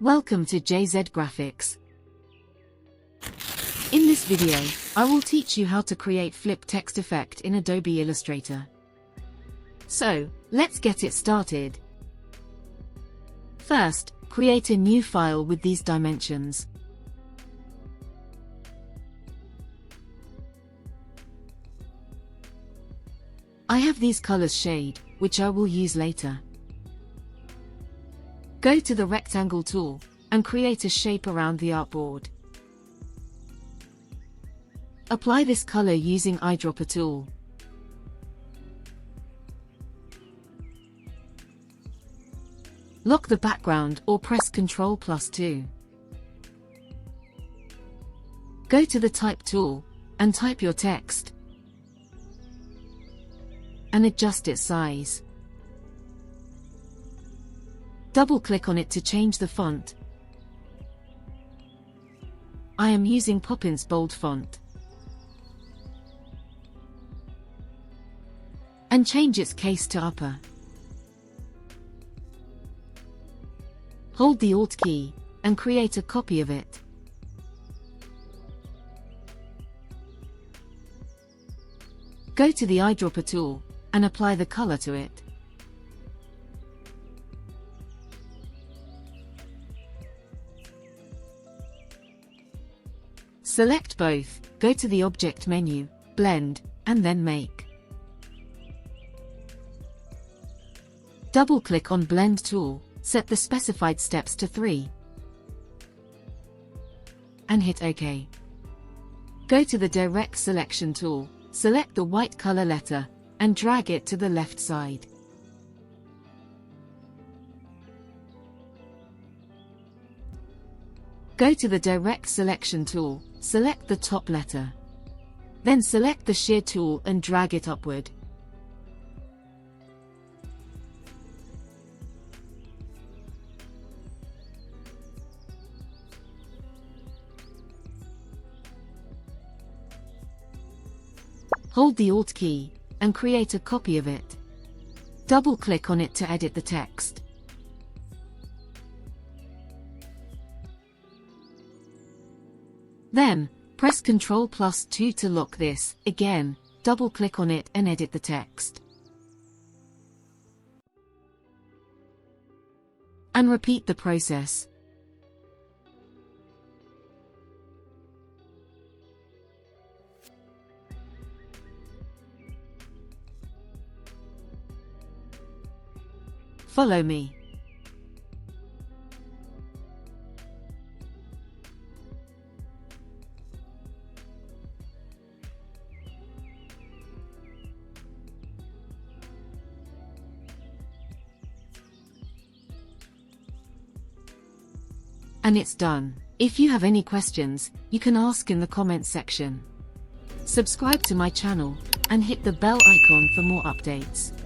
Welcome to JZ Graphics. In this video, I will teach you how to create flip text effect in Adobe Illustrator. So, let's get it started. First, create a new file with these dimensions. I have these colors shade, which I will use later. Go to the rectangle tool, and create a shape around the artboard. Apply this color using eyedropper tool. Lock the background or press Ctrl+2. Go to the type tool, and type your text. And adjust its size. Double-click on it to change the font. I am using Poppins bold font. And change its case to upper. Hold the Alt key, and create a copy of it. Go to the eyedropper tool, and apply the color to it. Select both, go to the Object menu, Blend, and then Make. Double-click on Blend tool, set the specified steps to 3. And hit OK. Go to the Direct Selection tool, select the white color letter, and drag it to the left side. Go to the Direct Selection tool, select the top letter. Then select the Shear tool and drag it upward. Hold the Alt key, and create a copy of it. Double-click on it to edit the text. Then, press Ctrl+2 to lock this. Again, double-click on it and edit the text. And repeat the process. Follow me. And it's done. If you have any questions, you can ask in the comments section. Subscribe to my channel, and hit the bell icon for more updates.